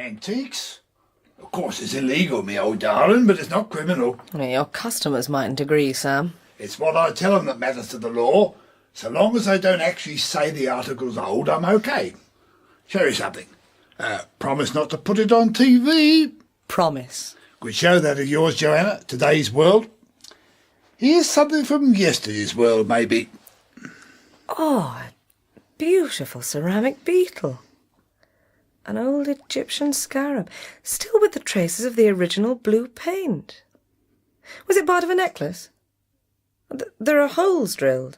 Antiques? Of course it's illegal, me old darling, but it's not criminal. Well, your customers mightn't agree, Sam. It's what I tell them that matters to the law. So long as they don't actually say the article's old, I'm okay. Show you something. Promise not to put it on TV. Promise. Good show that of yours, Joanna. Today's World. Here's something from yesterday's world, maybe. Oh, a beautiful ceramic beetle. An old Egyptian scarab, still with the traces of the original blue paint. Was it part of a necklace? There are holes drilled.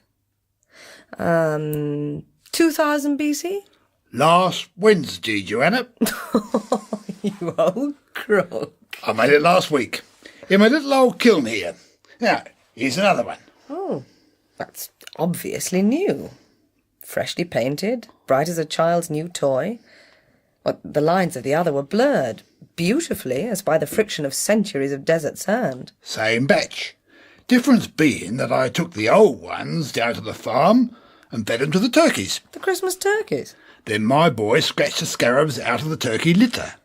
2000 BC? Last Wednesday, Joanna. You old crook. I made it last week. In my little old kiln here. Now, here's another one. Oh, that's obviously new. Freshly painted, bright as a child's new toy. But the lines of the other were blurred, beautifully, as by the friction of centuries of desert sand. Same batch. Difference being that I took the old ones down to the farm and fed them to the turkeys. The Christmas turkeys? Then my boy scratched the scarabs out of the turkey litter.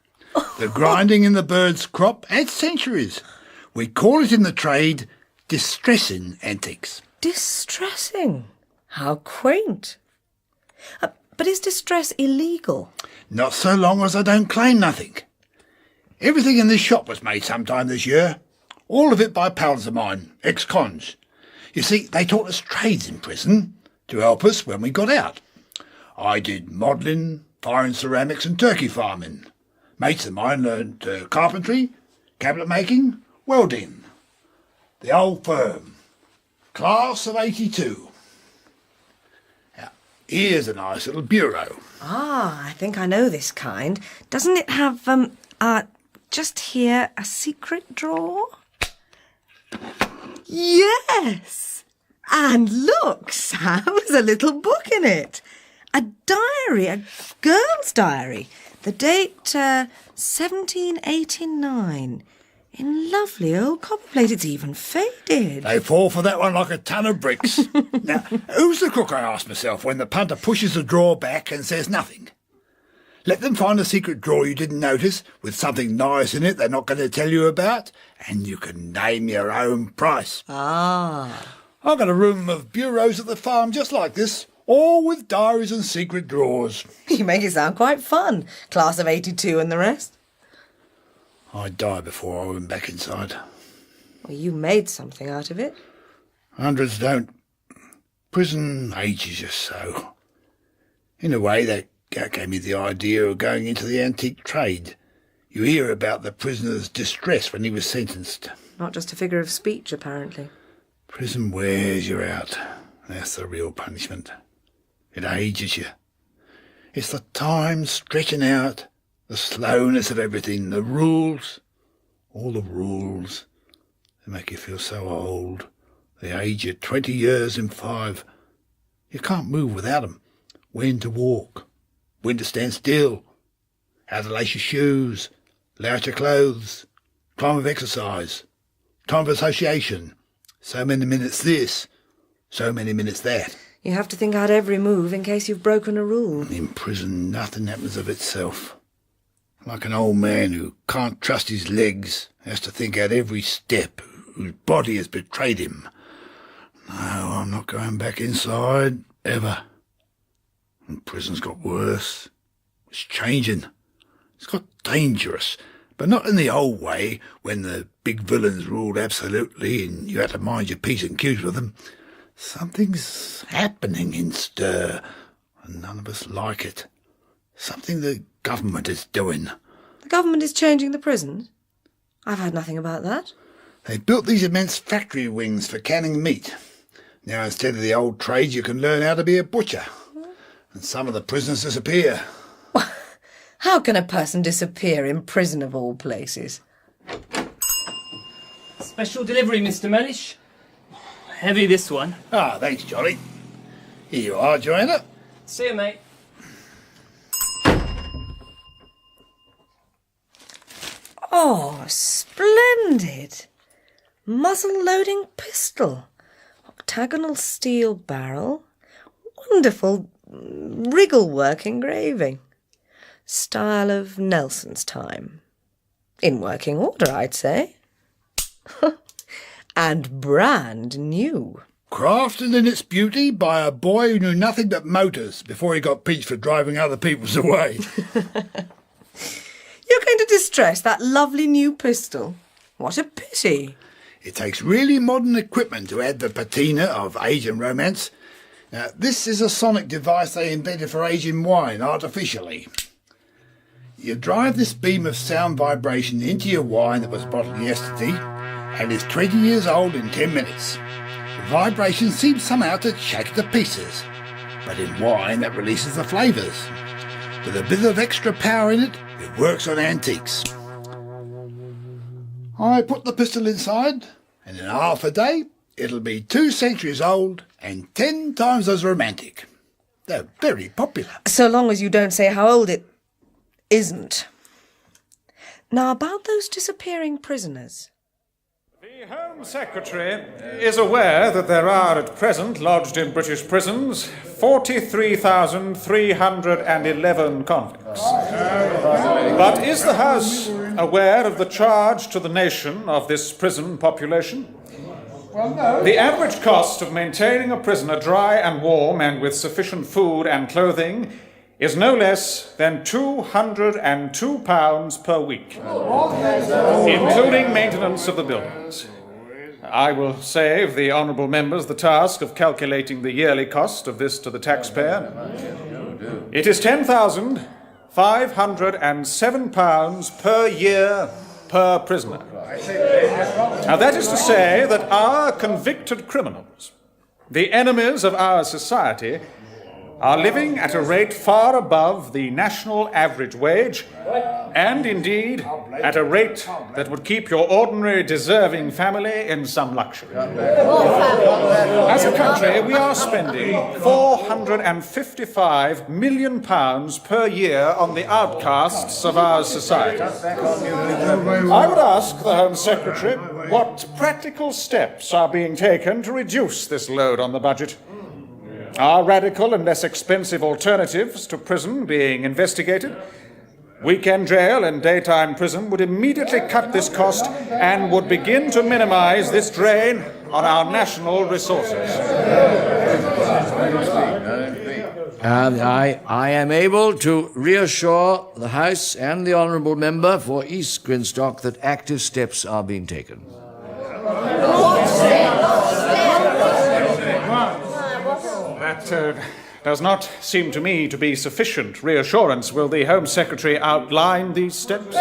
The grinding in the bird's crop adds centuries. We call it in the trade distressing antiques. Distressing? How quaint. But is distress illegal? Not so long as I don't claim nothing. Everything in this shop was made sometime this year. All of it by pals of mine, ex-cons. You see, they taught us trades in prison to help us when we got out. I did modelling, fine ceramics and turkey farming. Mates of mine learned carpentry, cabinet making, welding. The old firm. Class of 82. Now, here's a nice little bureau. Ah, I think I know this kind. Doesn't it have, just here, a secret drawer? Yes! And look, Sam, there's a little book in it. A diary, a girl's diary. The date, 1789. In lovely old copperplate. It's even faded. They fall for that one like a ton of bricks. Now, who's the crook, I ask myself, when the punter pushes the drawer back and says nothing? Let them find a secret drawer you didn't notice, with something nice in it they're not going to tell you about, and you can name your own price. Ah. I've got a room of bureaus at the farm just like this, all with diaries and secret drawers. You make it sound quite fun. Class of 82 and the rest. I'd die before I went back inside. Well, you made something out of it. Hundreds don't. Prison ages you so. In a way, that gave me the idea of going into the antique trade. You hear about the prisoner's distress when he was sentenced. Not just a figure of speech, apparently. Prison wears you out. That's the real punishment. It ages you. It's the time stretching out, the slowness of everything, the rules, all the rules. They make you feel so old. They age you 20 years in 5. You can't move without them. When to walk, when to stand still, how to lace your shoes, lay out your clothes, time of exercise, time of association. So many minutes this, so many minutes that. You have to think out every move in case you've broken a rule. In prison, nothing happens of itself. Like an old man who can't trust his legs, has to think out every step, whose body has betrayed him. No, I'm not going back inside, ever. And prison's got worse. It's changing. It's got dangerous, but not in the old way when the big villains ruled absolutely and you had to mind your P's and Q's with them. Something's happening in stir, and none of us like it. Something the government is doing. The government is changing the prisons? I've heard nothing about that. They built these immense factory wings for canning meat. Now, instead of the old trade, you can learn how to be a butcher. And some of the prisoners disappear. How can a person disappear in prison of all places? Special delivery, Mr. Mellish. Heavy, this one. Ah, thanks, Johnny. Here you are, Joanna. See you, mate. Oh, splendid. Muzzle-loading pistol. Octagonal steel barrel. Wonderful wriggle-work engraving. Style of Nelson's time. In working order, I'd say. And brand new. Crafted in its beauty by a boy who knew nothing but motors before he got pinched for driving other people's away. You're going to distress that lovely new pistol. What a pity. It takes really modern equipment to add the patina of age and romance. Now, this is a sonic device they invented for aging wine artificially. You drive this beam of sound vibration into your wine that was bottled yesterday and is 20 years old in 10 minutes. The vibration seems somehow to shake it to pieces, but in wine that releases the flavours. With a bit of extra power in it, it works on antiques. I put the pistol inside, and in half a day, it'll be 2 centuries old and 10 times as romantic. They're very popular. So long as you don't say how old it isn't. Now, about those disappearing prisoners. The Home Secretary is aware that there are at present lodged in British prisons 43,311 convicts. But is the House aware of the charge to the nation of this prison population? The average cost of maintaining a prisoner dry and warm and with sufficient food and clothing is no less than £202 per week, including maintenance of the buildings. I will save the honourable members the task of calculating the yearly cost of this to the taxpayer. It is £10,507 per year per prisoner. Now that is to say that our convicted criminals, the enemies of our society, are living at a rate far above the national average wage, and indeed at a rate that would keep your ordinary deserving family in some luxury. As a country, we are spending £455 million per year on the outcasts of our society. I would ask the Home Secretary what practical steps are being taken to reduce this load on the budget. Are radical and less expensive alternatives to prison being investigated? Weekend jail and daytime prison would immediately cut this cost and would begin to minimize this drain on our national resources. I am able to reassure the House and the honourable member for East Grinstock that active steps are being taken. That does not seem to me to be sufficient reassurance. Will the Home Secretary outline these steps?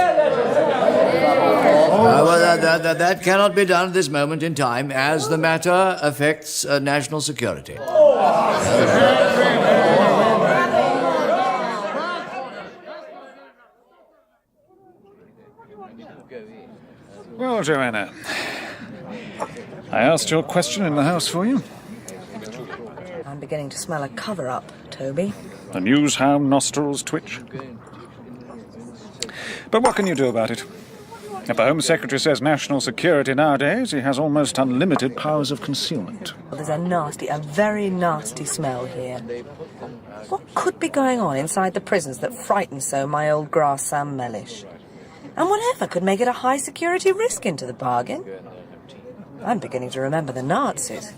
That cannot be done at this moment in time, as the matter affects national security. Well, Joanna, I asked your question in the House for you. I'm beginning to smell a cover-up, Toby. The news hound nostrils twitch. But what can you do about it? If the Home Secretary says national security nowadays, he has almost unlimited powers of concealment. Well, there's a very nasty smell here. What could be going on inside the prisons that frightens so my old grass Sam Mellish? And whatever could make it a high-security risk into the bargain? I'm beginning to remember the Nazis.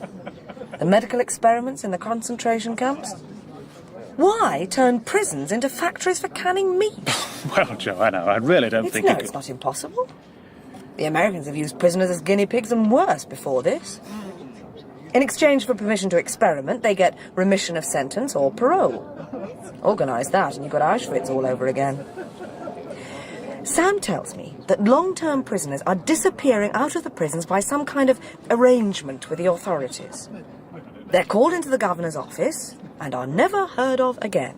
The medical experiments in the concentration camps. Why turn prisons into factories for canning meat? Well, Joanna, I really don't think it's not impossible. The Americans have used prisoners as guinea pigs and worse before this. In exchange for permission to experiment, they get remission of sentence or parole. Organise that and you've got Auschwitz all over again. Sam tells me that long-term prisoners are disappearing out of the prisons by some kind of arrangement with the authorities. They're called into the governor's office and are never heard of again.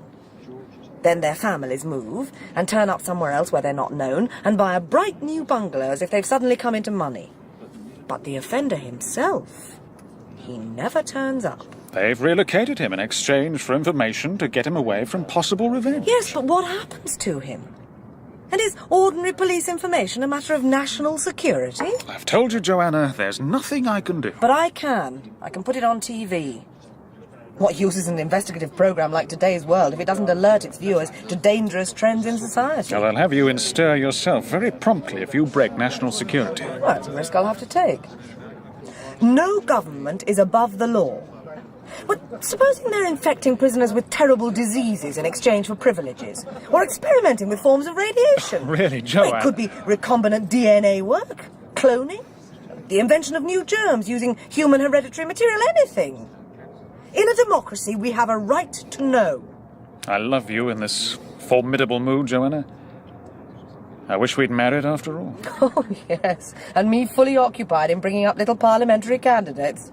Then their families move and turn up somewhere else where they're not known and buy a bright new bungalow as if they've suddenly come into money. But the offender himself, he never turns up. They've relocated him in exchange for information to get him away from possible revenge. Yes, but what happens to him? And is ordinary police information a matter of national security? I've told you, Joanna, there's nothing I can do. But I can. I can put it on TV. What use is an investigative programme like Today's World if it doesn't alert its viewers to dangerous trends in society? Well, I'll have you in stir yourself very promptly if you break national security. Well, that's a risk I'll have to take. No government is above the law. But supposing they're infecting prisoners with terrible diseases in exchange for privileges, or experimenting with forms of radiation. Really, Joanna? It could be recombinant DNA work, cloning, the invention of new germs using human hereditary material, anything. In a democracy, we have a right to know. I love you in this formidable mood, Joanna. I wish we'd married after all. Oh, yes, and me fully occupied in bringing up little parliamentary candidates.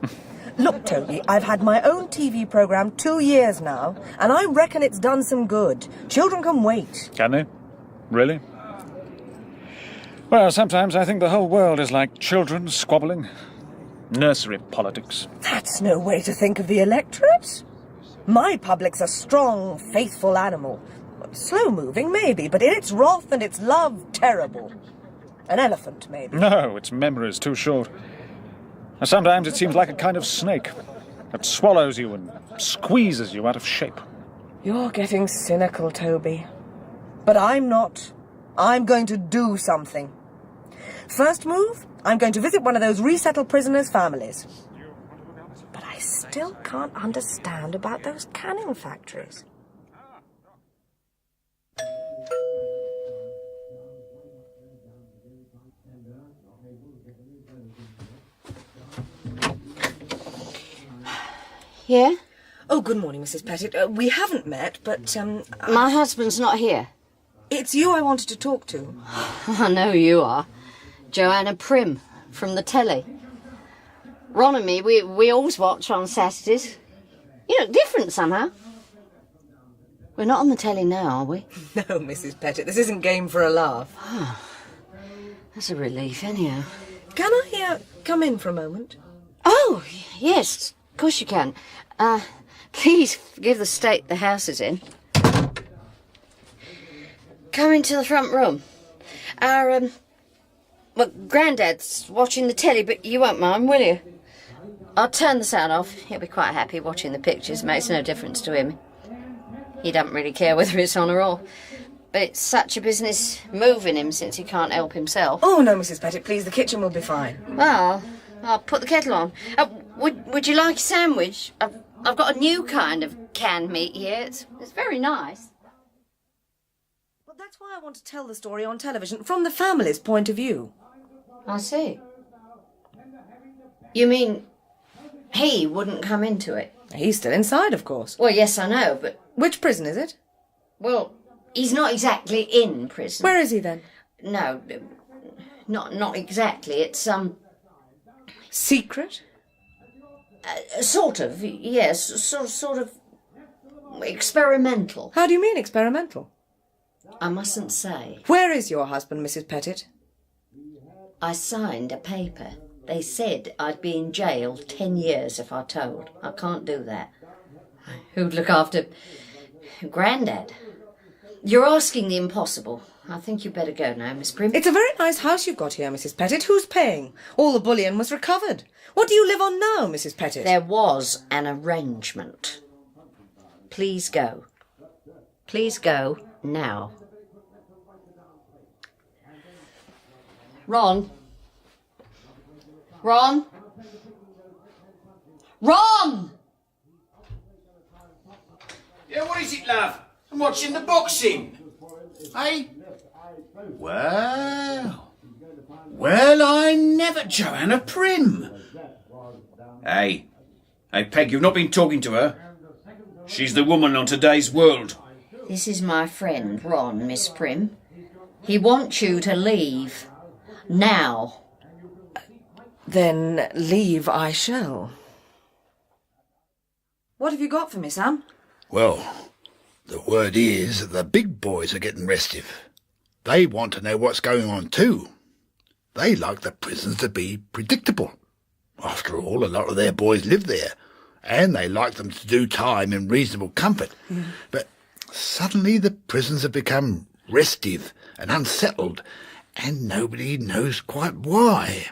Look, Toby, I've had my own TV programme 2 years now, and I reckon it's done some good. Children can wait. Can they? Really? Well, sometimes I think the whole world is like children squabbling. Nursery politics. That's no way to think of the electorate. My public's a strong, faithful animal. Slow-moving, maybe, but in its wrath and its love, terrible. An elephant, maybe. No, its memory's too short. Sometimes it seems like a kind of snake that swallows you and squeezes you out of shape. You're getting cynical, Toby. But I'm not. I'm going to do something. First move, I'm going to visit one of those resettled prisoners' families. But I still can't understand about those canning factories. Yeah? Oh, good morning, Mrs. Pettit. We haven't met, but, My husband's not here. it's you I wanted to talk to. I know you are. Joanna Prim, from the telly. Ron and me, we always watch on Saturdays. You look different somehow. We're not on the telly now, are we? No, Mrs. Pettit, this isn't game for a laugh. That's a relief, anyhow. Can I, come in for a moment? Oh, yes, of course you can. Please forgive the state the house is in. Come into the front room. Our, Grandad's watching the telly, but you won't mind, will you? I'll turn the sound off. He'll be quite happy watching the pictures. Makes no difference to him. He doesn't really care whether it's on or off. But it's such a business moving him since he can't help himself. Oh, no, Mrs. Pettit, please, the kitchen will be fine. Well, I'll put the kettle on. Would you like a sandwich? I've got a new kind of canned meat here. It's very nice. Well, that's why I want to tell the story on television, from the family's point of view. I see. You mean he wouldn't come into it? He's still inside, of course. Well, yes, I know, but... Which prison is it? Well, he's not exactly in prison. Where is he, then? No, not exactly. It's, Secret? Sort of, yes. Sort of experimental. How do you mean, experimental? I mustn't say. Where is your husband, Mrs. Pettit? I signed a paper. They said I'd be in jail 10 years if I told. I can't do that. Who'd look after Grandad? You're asking the impossible. I think you'd better go now, Miss Prim. It's a very nice house you've got here, Mrs. Pettit. Who's paying? All the bullion was recovered. What do you live on now, Mrs. Pettit? There was an arrangement. Please go. Please go now. Ron? Ron? Ron! Yeah, what is it, love? I'm watching the boxing. Hey? Well, I never... Joanna Prim. Hey, Peg, you've not been talking to her. She's the woman on Today's World. This is my friend, Ron, Miss Prim. He wants you to leave. Now. Then leave I shall. What have you got for me, Sam? Well, the word is that the big boys are getting restive. They want to know what's going on too. They like the prisons to be predictable. After all, a lot of their boys live there, and they like them to do time in reasonable comfort. But suddenly the prisons have become restive and unsettled, and nobody knows quite why.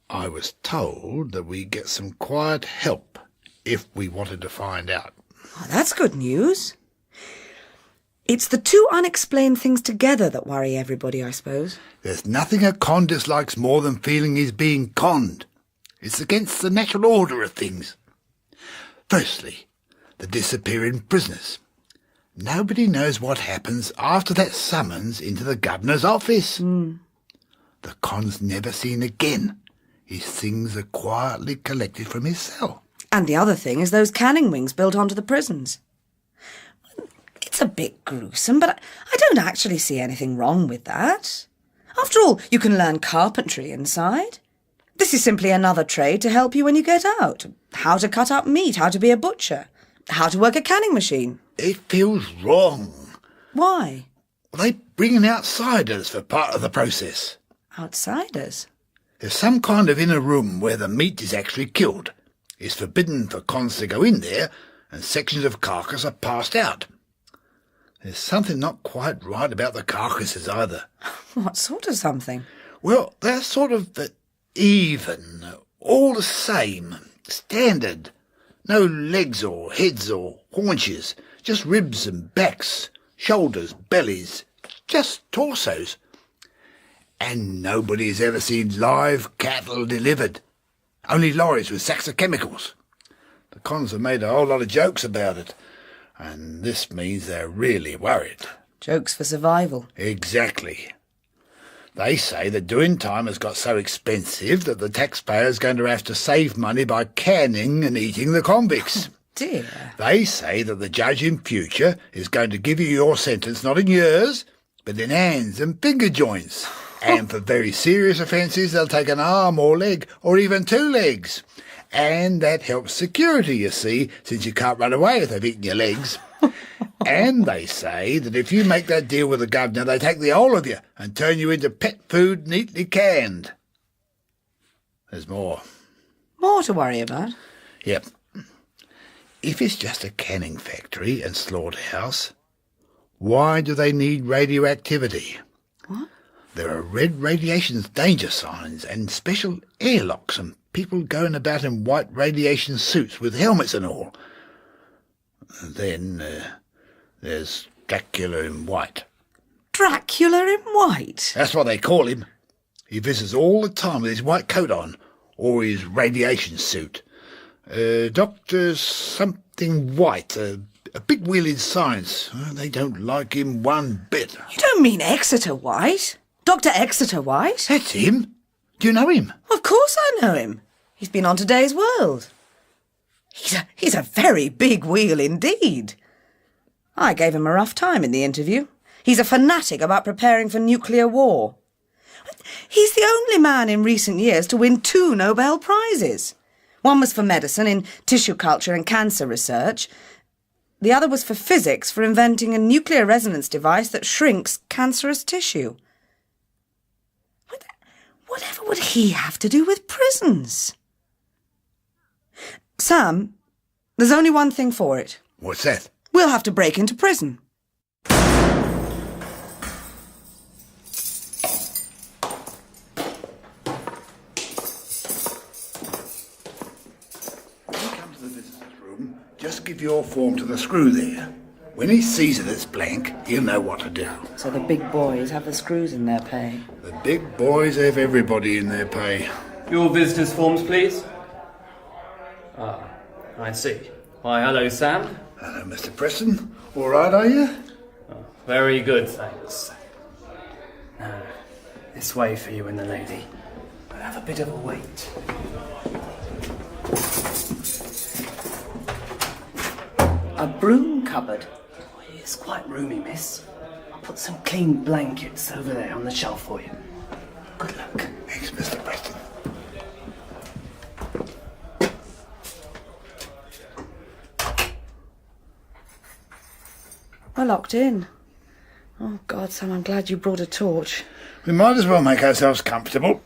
I was told that we get some quiet help if we wanted to find out. Oh, that's good news. It's the two unexplained things together that worry everybody, I suppose. There's nothing a con dislikes more than feeling he's being conned. It's against the natural order of things. Firstly, the disappearing prisoners. Nobody knows what happens after that summons into the governor's office. The con's never seen again. His things are quietly collected from his cell. And the other thing is those canning wings built onto the prisons. It's a bit gruesome, but I don't actually see anything wrong with that. After all, you can learn carpentry inside. This is simply another trade to help you when you get out. How to cut up meat, how to be a butcher, how to work a canning machine. It feels wrong. Why? They bring in outsiders for part of the process. Outsiders? There's some kind of inner room where the meat is actually killed. It's forbidden for cons to go in there, and sections of carcass are passed out. There's something not quite right about the carcasses either. What sort of something? Well, they're sort of even, all the same, standard. No legs or heads or haunches, just ribs and backs, shoulders, bellies, just torsos. And nobody's ever seen live cattle delivered. Only lorries with sacks of chemicals. The cons have made a whole lot of jokes about it, and this means they're really worried. Jokes for survival. Exactly. They say that doing time has got so expensive that the taxpayer's going to have to save money by canning and eating the convicts. Dear. They say that the judge in future is going to give you your sentence not in years, but in hands and finger joints. And for very serious offences, they'll take an arm or leg, or even 2 legs. And that helps security, you see, since you can't run away if they've eaten your legs. And they say that if you make that deal with the governor, they take the whole of you and turn you into pet food neatly canned. There's more. More to worry about? Yep. If it's just a canning factory and slaughterhouse, why do they need radioactivity? What? There are red radiation danger signs and special airlocks and people going about in white radiation suits with helmets and all. And then there's Dracula in White. Dracula in White? That's what they call him. He visits all the time with his white coat on, or his radiation suit. Dr. Something White, a big wheel in science. They don't like him one bit. You don't mean Exeter White? Dr. Exeter White? That's him. Do you know him? Of course I know him. He's been on Today's World. He's a very big wheel indeed. I gave him a rough time in the interview. He's a fanatic about preparing for nuclear war. He's the only man in recent years to win 2 Nobel Prizes. One was for medicine in tissue culture and cancer research. The other was for physics for inventing a nuclear resonance device that shrinks cancerous tissue. Whatever would he have to do with prisons? Sam, there's only one thing for it. What's that? We'll have to break into prison. Just give your form to the screw there. When he sees it it's blank, he'll know what to do. So the big boys have the screws in their pay. The big boys have everybody in their pay. Your visitors' forms, please. Ah, I see. Why, hello, Sam. Hello, Mr. Preston. All right, are you? Oh, very good, thanks. Now, this way for you and the lady. But have a bit of a wait. A broom cupboard. Oh, it's quite roomy, miss. I'll put some clean blankets over there on the shelf for you. Good luck. Thanks, Mr. Preston. We're locked in. Oh, God, Sam, I'm glad you brought a torch. We might as well make ourselves comfortable.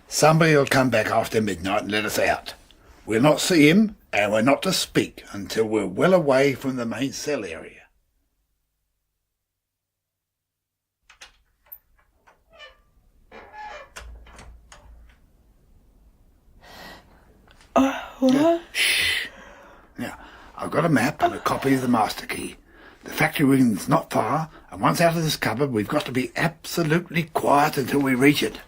Somebody will come back after midnight and let us out. We'll not see him, and we're not to speak until we're well away from the main cell area. What? Shh. got a map and a copy of the master key. The factory wing's not far, and once out of this cupboard, we've got to be absolutely quiet until we reach it.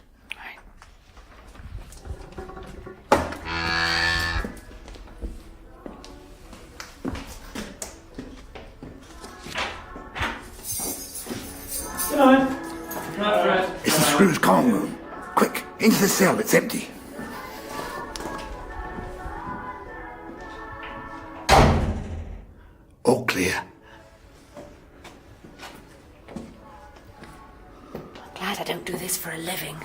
Good night. Right, Fred. It's the screw's common room. Quick, into the cell, it's empty. All clear. Glad I don't do this for a living.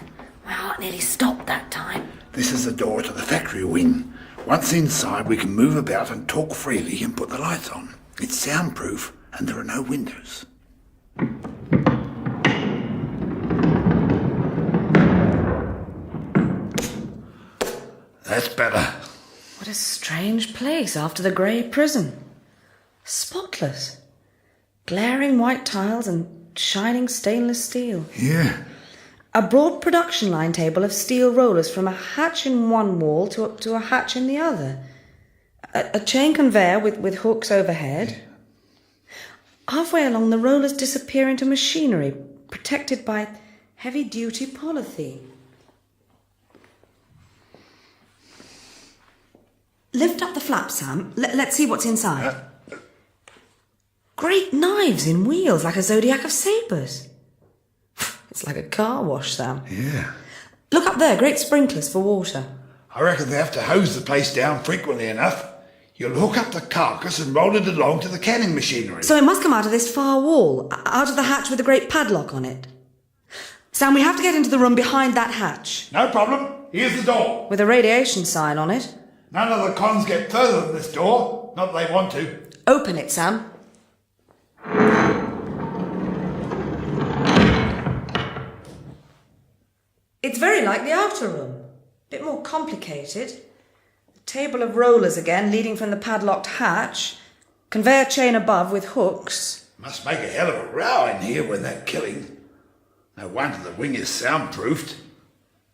My heart nearly stopped that time. This is the door to the factory wing. Once inside, we can move about and talk freely and put the lights on. It's soundproof and there are no windows. That's better. What a strange place after the grey prison. Spotless. Glaring white tiles and shining stainless steel. Yeah. A broad production line table of steel rollers from a hatch in one wall to a hatch in the other. A chain conveyor with hooks overhead. Halfway along, the rollers disappear into machinery, protected by heavy-duty polythene. Lift up the flap, Sam. Let's see what's inside. Great knives in wheels, like a zodiac of sabres. It's like a car wash, Sam. Yeah. Look up there, great sprinklers for water. I reckon they have to hose the place down frequently enough. You'll hook up the carcass and roll it along to the canning machinery. So it must come out of this far wall, out of the hatch with the great padlock on it. Sam, we have to get into the room behind that hatch. No problem. Here's the door. With a radiation sign on it. None of the cons get further than this door. Not that they want to. Open it, Sam. It's very like the outer room. A bit more complicated. The table of rollers again, leading from the padlocked hatch. Conveyor chain above with hooks. Must make a hell of a row in here when they're killing. No wonder the wing is soundproofed.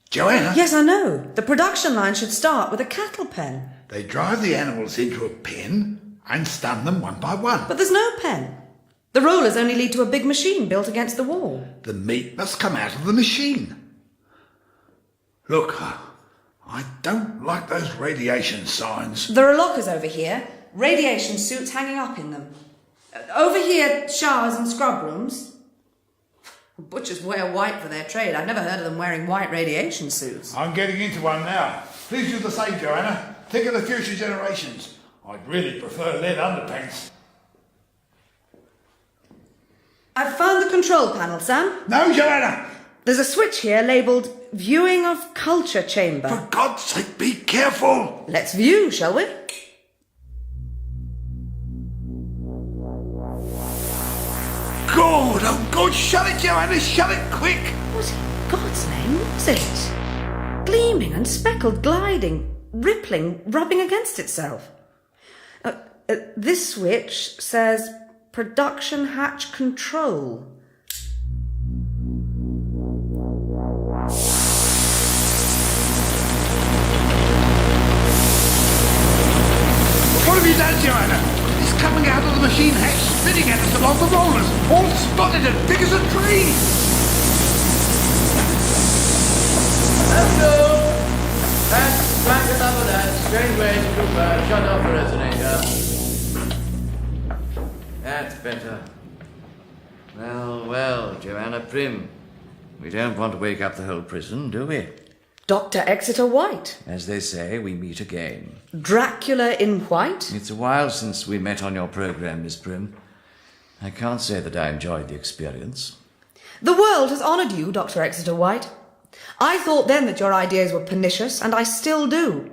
Joanna? Yes, I know. The production line should start with a cattle pen. They drive the animals into a pen and stun them one by one. But there's no pen. The rollers only lead to a big machine built against the wall. The meat must come out of the machine. Look, I don't like those radiation signs. There are lockers over here. Radiation suits hanging up in them. Over here, showers and scrub rooms. Butchers wear white for their trade. I've never heard of them wearing white radiation suits. I'm getting into one now. Please do the same, Joanna. Think of the future generations. I'd really prefer lead underpants. I've found the control panel, Sam. No, Joanna! There's a switch here labelled Viewing of Culture Chamber. For God's sake, be careful! Let's view, shall we? God, oh God, shut it, Joanna, shut it quick! What in God's name was it? Gleaming and speckled, gliding, rippling, rubbing against itself. This switch says Production Hatch Control. What have you done, Joanna? It's coming out of the machine hatch, spitting at us along the rollers, all spotted and big as a tree! Let's go! That's back it up with that. Strange way to do shut off the resonator. That's better. Well, Joanna Prim. We don't want to wake up the whole prison, do we? Dr. Exeter White. As they say, we meet again. Dracula in White. It's a while since we met on your program, Miss Prim. I can't say that I enjoyed the experience. The world has honoured you, Dr. Exeter White. I thought then that your ideas were pernicious, and I still do.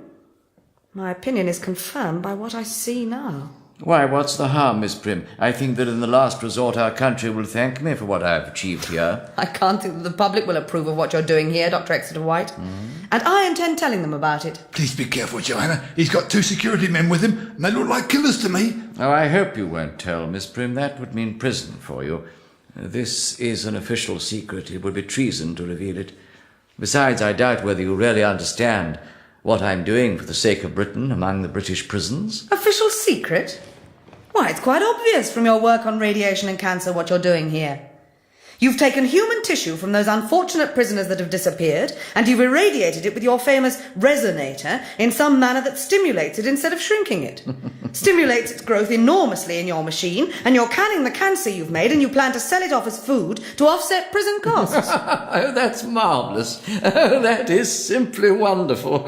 My opinion is confirmed by what I see now. Why, what's the harm, Miss Prim? I think that in the last resort our country will thank me for what I have achieved here. I can't think that the public will approve of what you're doing here, Dr. Exeter White. And I intend telling them about it. Please be careful, Joanna. He's got 2 security men with him, and they look like killers to me. Oh, I hope you won't tell, Miss Prim. That would mean prison for you. This is an official secret. It would be treason to reveal it. Besides, I doubt whether you really understand what I'm doing for the sake of Britain among the British prisons. Official secret? Why, it's quite obvious from your work on radiation and cancer what you're doing here. You've taken human tissue from those unfortunate prisoners that have disappeared, and you've irradiated it with your famous resonator in some manner that stimulates it instead of shrinking it. Stimulates its growth enormously in your machine, and you're canning the cancer you've made, and you plan to sell it off as food to offset prison costs. Oh, that's marvellous. Oh, that is simply wonderful.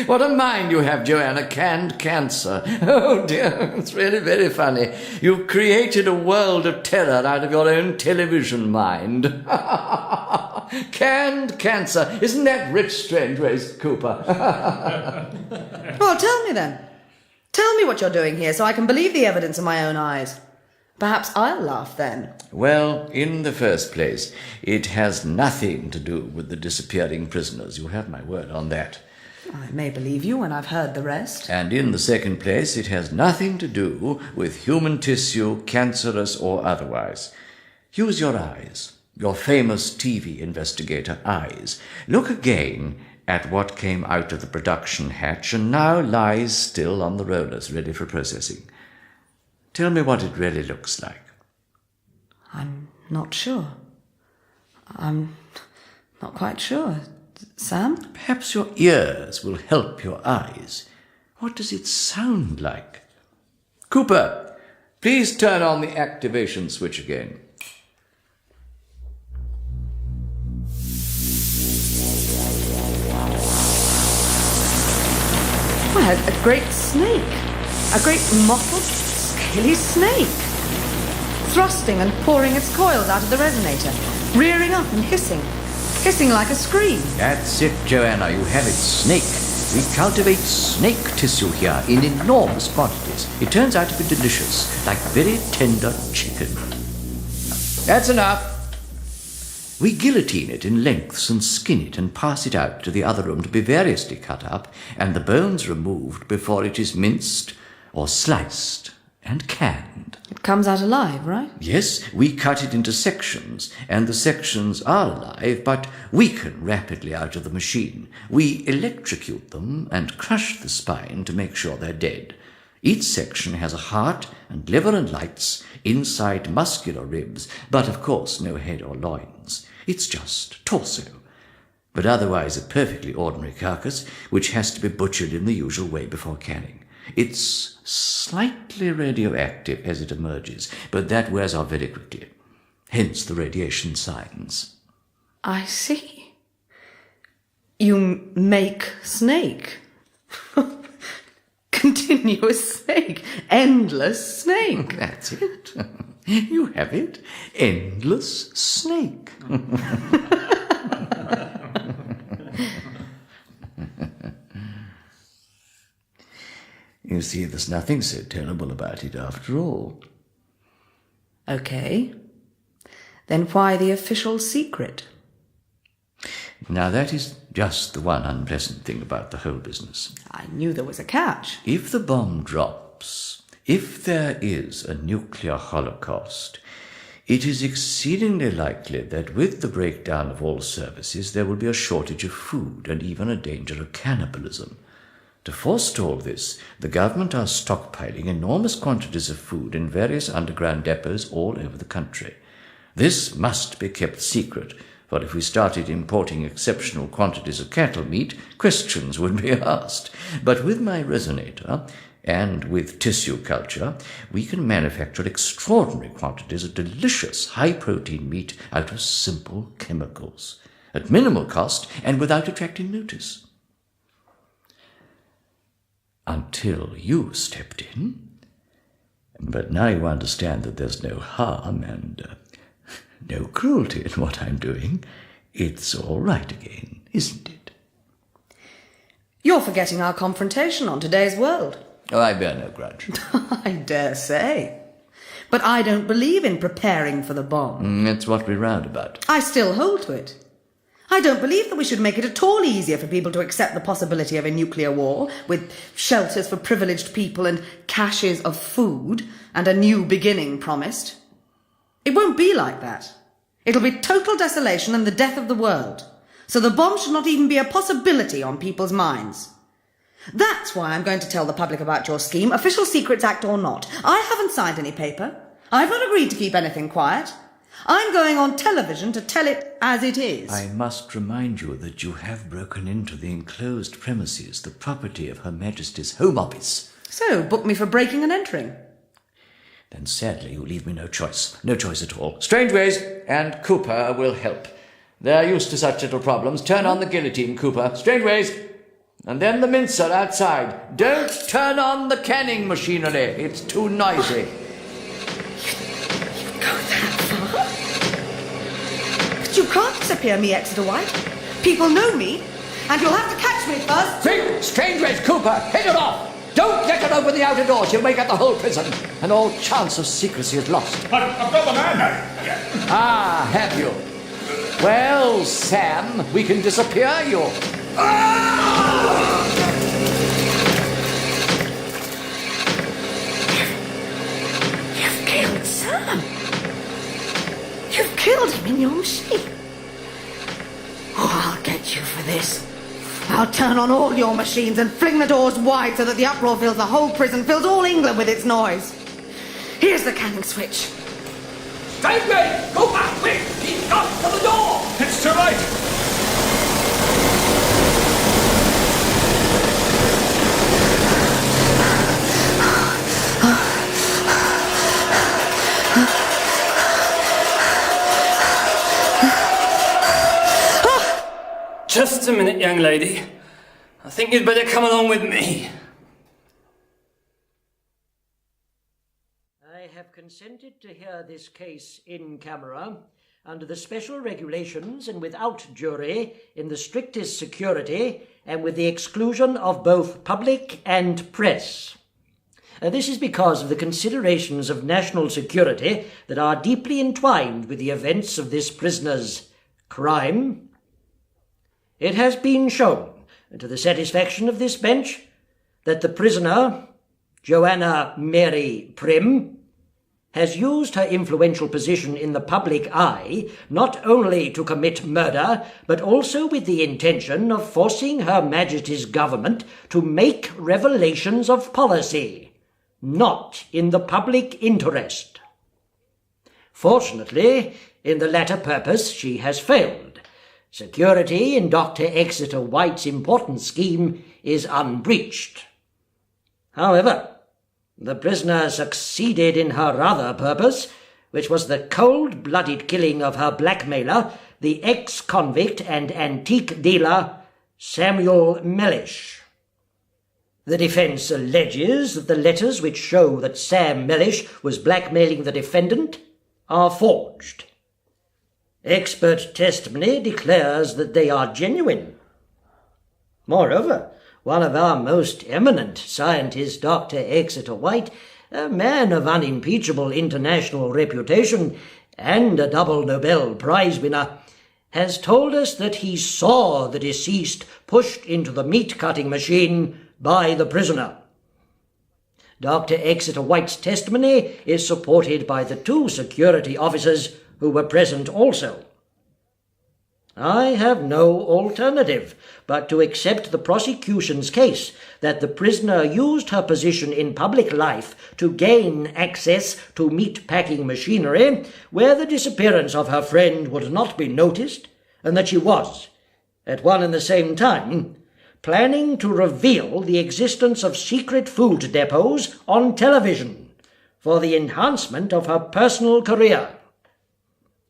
What a mind you have, Joanna. Canned cancer. Oh, dear, it's really very funny. You've created a world of terror out of your own television mind. Canned cancer. Isn't that rich, Strangeways, Cooper? Well, tell me then. Tell me what you're doing here so I can believe the evidence of my own eyes. Perhaps I'll laugh then. Well, in the first place, it has nothing to do with the disappearing prisoners. You have my word on that. I may believe you when I've heard the rest. And in the second place, it has nothing to do with human tissue, cancerous or otherwise. Use your eyes, your famous TV investigator eyes. Look again at what came out of the production hatch and now lies still on the rollers, ready for processing. Tell me what it really looks like. I'm not sure. I'm not quite sure. Sam? Perhaps your ears will help your eyes. What does it sound like? Cooper, please turn on the activation switch again. Well, a great snake. A great mottled, scaly snake. Thrusting and pouring its coils out of the resonator. Rearing up and hissing. Hissing like a scream. That's it, Joanna. You have it. Snake. We cultivate snake tissue here in enormous quantities. It turns out to be delicious, like very tender chicken. That's enough. We guillotine it in lengths and skin it and pass it out to the other room to be variously cut up and the bones removed before it is minced or sliced and canned. It comes out alive, right? Yes, we cut it into sections, and the sections are alive, but weaken rapidly out of the machine. We electrocute them and crush the spine to make sure they're dead. Each section has a heart and liver and lights, inside muscular ribs, but of course no head or loins. It's just torso. But otherwise a perfectly ordinary carcass, which has to be butchered in the usual way before canning. It's slightly radioactive as it emerges, but that wears off very quickly. Hence the radiation signs. I see. You make snake. Continuous snake. Endless snake. That's it. You have it. Endless snake. You see, there's nothing so terrible about it after all. Okay. Then why the official secret? Now that is just the one unpleasant thing about the whole business. I knew there was a catch. If the bomb drops, if there is a nuclear holocaust, it is exceedingly likely that with the breakdown of all services there will be a shortage of food and even a danger of cannibalism. To forestall this, the government are stockpiling enormous quantities of food in various underground depots all over the country. This must be kept secret, for if we started importing exceptional quantities of cattle meat, questions would be asked. But with my resonator, and with tissue culture, we can manufacture extraordinary quantities of delicious high-protein meat out of simple chemicals, at minimal cost and without attracting notice. Until you stepped in. But now you understand that there's no harm and no cruelty in what I'm doing. It's all right again, isn't it? You're forgetting our confrontation on today's world. Oh, I bear no grudge. I dare say. But I don't believe in preparing for the bomb. That's what we're round about. I still hold to it. I don't believe that we should make it at all easier for people to accept the possibility of a nuclear war, with shelters for privileged people and caches of food, and a new beginning promised. It won't be like that. It'll be total desolation and the death of the world. So the bomb should not even be a possibility on people's minds. That's why I'm going to tell the public about your scheme, Official Secrets Act or not. I haven't signed any paper. I've not agreed to keep anything quiet. I'm going on television to tell it as it is. I must remind you that you have broken into the enclosed premises, the property of Her Majesty's Home Office. So, book me for breaking and entering. Then sadly you leave me no choice. No choice at all. Strangeways and Cooper will help. They're used to such little problems. Turn on the guillotine, Cooper. Strangeways! And then the mincer outside. Don't turn on the canning machinery. It's too noisy. You'd go that far? But you can't disappear me, Exeter White. People know me, and you'll have to catch me first. Quick! Strangeways, Cooper! Head it off! Don't let her open the outer door. She'll wake up the whole prison, and all chance of secrecy is lost. I've got the man. Ah, have you? Well, Sam, we can disappear you. You've killed Sam. You've killed him in your machine. Oh, I'll get you for this. I'll turn on all your machines and fling the doors wide so that the uproar fills the whole prison, fills all England with its noise. Here's the canning switch. Strangeways! Cooper, quick! He's gone to the door! It's too late. Just a minute, young lady. I think you'd better come along with me. I have consented to hear this case in camera, under the special regulations and without jury, in the strictest security, and with the exclusion of both public and press. This is because of the considerations of national security that are deeply entwined with the events of this prisoner's crime. It has been shown, to the satisfaction of this bench, that the prisoner, Joanna Mary Prim, has used her influential position in the public eye not only to commit murder, but also with the intention of forcing Her Majesty's government to make revelations of policy, not in the public interest. Fortunately, in the latter purpose she has failed. Security in Dr. Exeter White's important scheme is unbreached. However, the prisoner succeeded in her other purpose, which was the cold-blooded killing of her blackmailer, the ex-convict and antique dealer, Samuel Mellish. The defence alleges that the letters which show that Sam Mellish was blackmailing the defendant are forged. Expert testimony declares that they are genuine. Moreover, one of our most eminent scientists, Dr. Exeter White, a man of unimpeachable international reputation and a double Nobel Prize winner, has told us that he saw the deceased pushed into the meat-cutting machine by the prisoner. Dr. Exeter White's testimony is supported by the two security officers who were present also. I have no alternative but to accept the prosecution's case that the prisoner used her position in public life to gain access to meat-packing machinery where the disappearance of her friend would not be noticed, and that she was, at one and the same time, planning to reveal the existence of secret food depots on television for the enhancement of her personal career.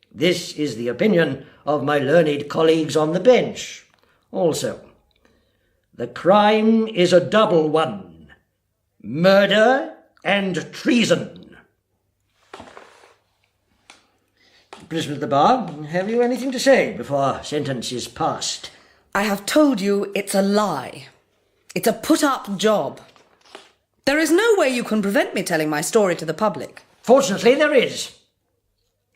This is the opinion of my learned colleagues on the bench. Also, the crime is a double one: murder and treason. Prisoner at the bar, have you anything to say before sentence is passed? I have told you it's a lie. It's a put-up job. There is no way you can prevent me telling my story to the public. Fortunately, there is.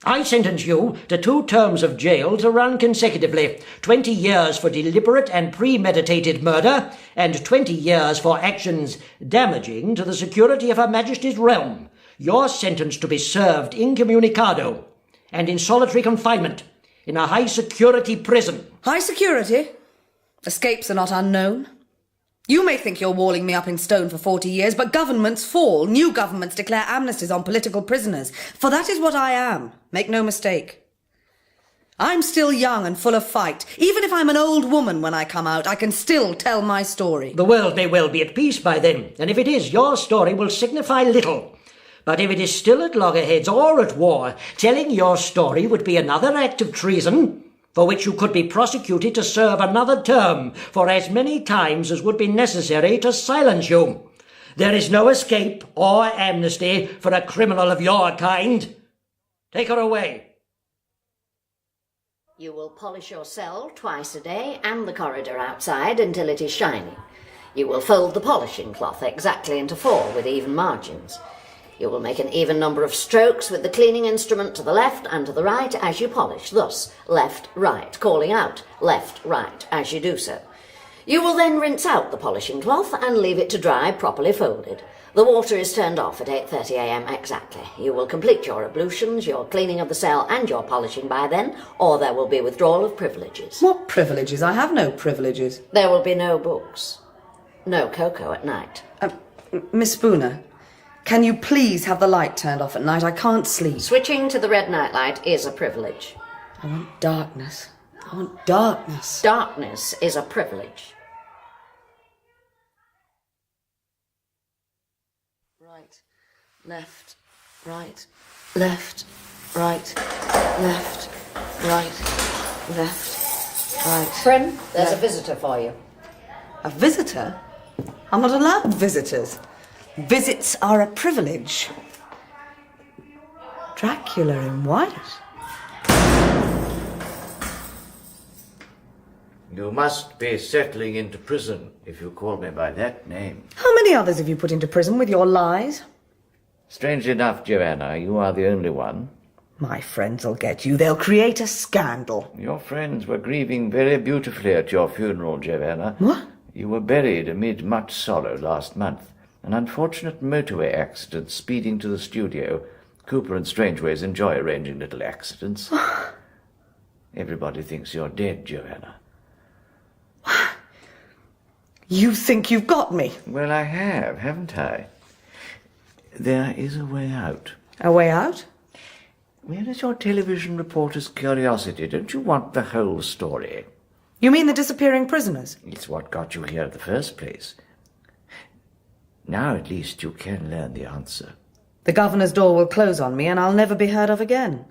I sentence you to 2 terms of jail to run consecutively, 20 years for deliberate and premeditated murder, and 20 years for actions damaging to the security of Her Majesty's realm. Your sentence to be served incommunicado and in solitary confinement in a high-security prison. High security? Escapes are not unknown. You may think you're walling me up in stone for 40 years, but governments fall. New governments declare amnesties on political prisoners. For that is what I am. Make no mistake. I'm still young and full of fight. Even if I'm an old woman when I come out, I can still tell my story. The world may well be at peace by then, and if it is, your story will signify little. But if it is still at loggerheads or at war, telling your story would be another act of treason, for which you could be prosecuted to serve another term for as many times as would be necessary to silence you. There is no escape or amnesty for a criminal of your kind. Take her away. You will polish your cell twice a day and the corridor outside until it is shiny. You will fold the polishing cloth exactly into 4 with even margins. You will make an even number of strokes with the cleaning instrument to the left and to the right as you polish, thus left, right, calling out left, right as you do so. You will then rinse out the polishing cloth and leave it to dry properly folded. The water is turned off at 8:30 a.m. exactly. You will complete your ablutions, your cleaning of the cell and your polishing by then, or there will be withdrawal of privileges. What privileges? I have no privileges. There will be no books. No cocoa at night. Miss Spooner, can you please have the light turned off at night? I can't sleep. Switching to the red nightlight is a privilege. I want darkness. I want darkness. Darkness is a privilege. Right, left, right, left, right, left, right, left, right. Prim, there's a visitor for you. A visitor? I'm not allowed visitors. Visits are a privilege. Dracula in White? You must be settling into prison if you call me by that name. How many others have you put into prison with your lies? Strangely enough, Joanna, you are the only one. My friends will get you. They'll create a scandal. Your friends were grieving very beautifully at your funeral, Joanna. What? You were buried amid much sorrow last month. An unfortunate motorway accident speeding to the studio. Cooper and Strangeways enjoy arranging little accidents. Everybody thinks you're dead, Joanna. You think you've got me? Well, I have, haven't I? There is a way out. A way out? Where is your television reporter's curiosity? Don't you want the whole story? You mean the disappearing prisoners? It's what got you here in the first place. Now at least you can learn the answer. The governor's door will close on me and I'll never be heard of again.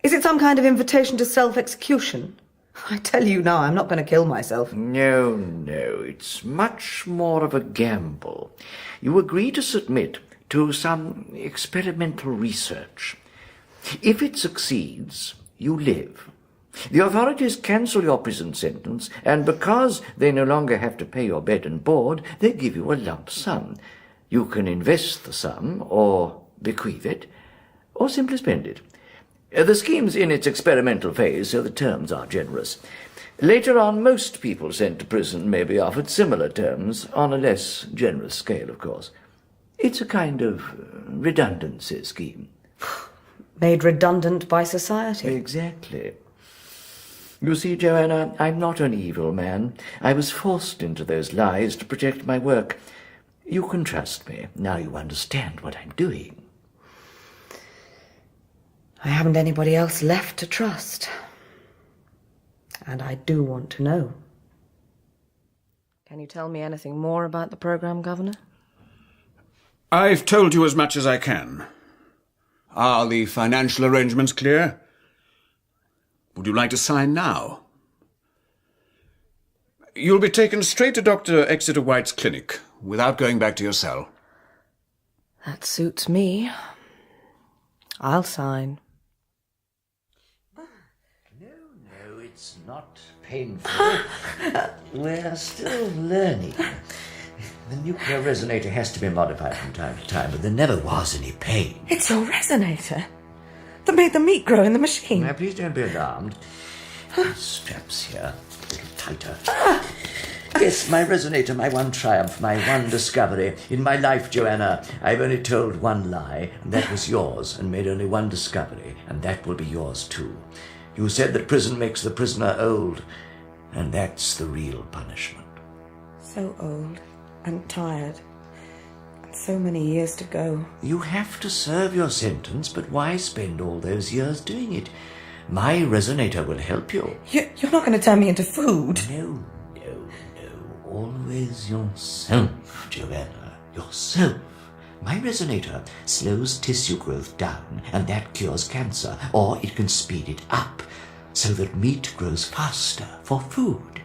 Is it some kind of invitation to self-execution? I tell you now, I'm not going to kill myself. No, it's much more of a gamble. You agree to submit to some experimental research. If it succeeds, you live. The authorities cancel your prison sentence, and because they no longer have to pay your bed and board, they give you a lump sum. You can invest the sum, or bequeath it, or simply spend it. The scheme's in its experimental phase, so the terms are generous. Later on, most people sent to prison may be offered similar terms, on a less generous scale, of course. It's a kind of redundancy scheme. Made redundant by society. Exactly. You see, Joanna, I'm not an evil man. I was forced into those lies to protect my work. You can trust me. Now you understand what I'm doing. I haven't anybody else left to trust. And I do want to know. Can you tell me anything more about the program, Governor? I've told you as much as I can. Are the financial arrangements clear? Would you like to sign now? You'll be taken straight to Dr. Exeter White's clinic, without going back to your cell. That suits me. I'll sign. No, it's not painful. We're still learning. The nuclear resonator has to be modified from time to time, but there never was any pain. It's your resonator that made the meat grow in the machine. Now, please don't be alarmed. Straps here, a little tighter. Yes, my resonator, my one triumph, my one discovery. In my life, Joanna, I've only told one lie, and that was yours, and made only one discovery, and that will be yours too. You said that prison makes the prisoner old, and that's the real punishment. So old and tired. And so many years to go. You have to serve your sentence, but why spend all those years doing it? My resonator will help you. You're not going to turn me into food? No. Always yourself, Joanna. Yourself. My resonator slows tissue growth down, and that cures cancer, or it can speed it up, so that meat grows faster for food.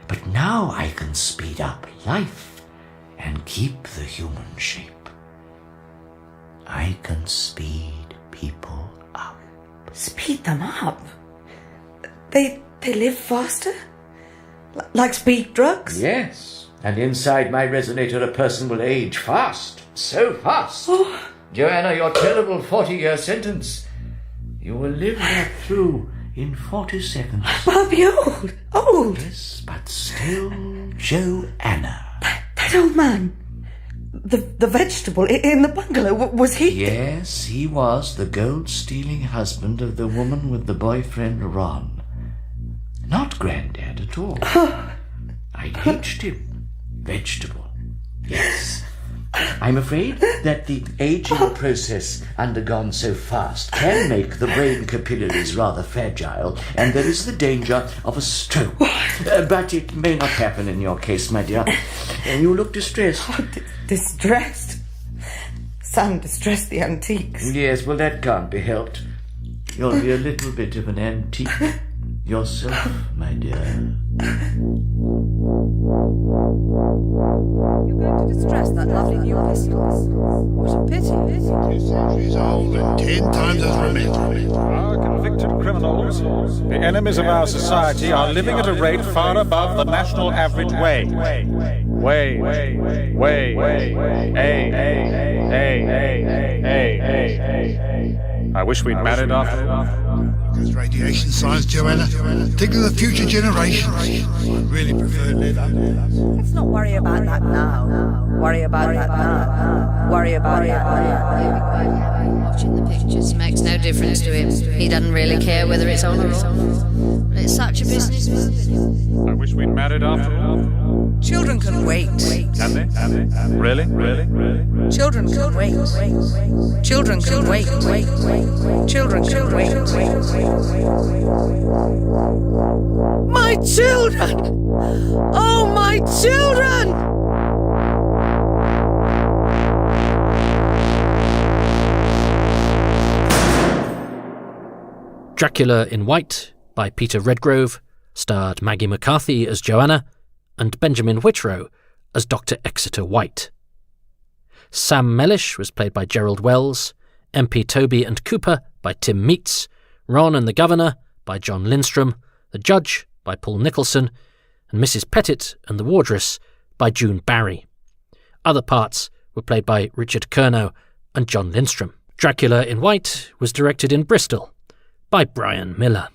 But now I can speed up life and keep the human shape. I can speed people up. Speed them up? They live faster? Like speed drugs? Yes, and inside my resonator a person will age fast, so fast. Oh. Joanna, your terrible 40-year sentence, you will live that through in 40 seconds. I'll be old. Yes, but still Joanna. That old man, the vegetable in the bungalow, was he? Yes, he was the gold-stealing husband of the woman with the boyfriend Ron. Not Grandad at all. I'd hitched him. Vegetable. Yes. I'm afraid that the aging process undergone so fast can make the brain capillaries rather fragile, and there is the danger of a stroke. But it may not happen in your case, my dear. You look distressed. Distressed? Son distressed the antiques. Yes, well, that can't be helped. You'll be a little bit of an antique yourself, my dear. You're going to distress that lovely new pistol. What a pity. 2 centuries old and 10 times as romantic. Our convicted criminals, the enemies of our society, are living at a rate far above the national average wage. I wish we'd married after all. Because radiation science, Joanna. Think of the future generations. I really prefer leather. Let's not worry about that now. Worry about that now. Worry about it now. Watching the pictures makes no difference to him. He doesn't really care whether it's on or off. But it's such a business movie. I wish we'd married after all. Children can wait. Can they? Really? Children can wait. Children can wait. Children can wait. My children! Oh, my children! Dracula in White by Peter Redgrove starred Maggie McCarthy as Joanna and Benjamin Whitrow as Dr. Exeter White. Sam Mellish was played by Gerald Wells, MP Toby and Cooper by Tim Meats, Ron and the Governor by John Lindstrom, the Judge by Paul Nicholson, and Mrs. Pettit and the Wardress by June Barry. Other parts were played by Richard Curnow and John Lindstrom. Dracula in White was directed in Bristol by Brian Miller.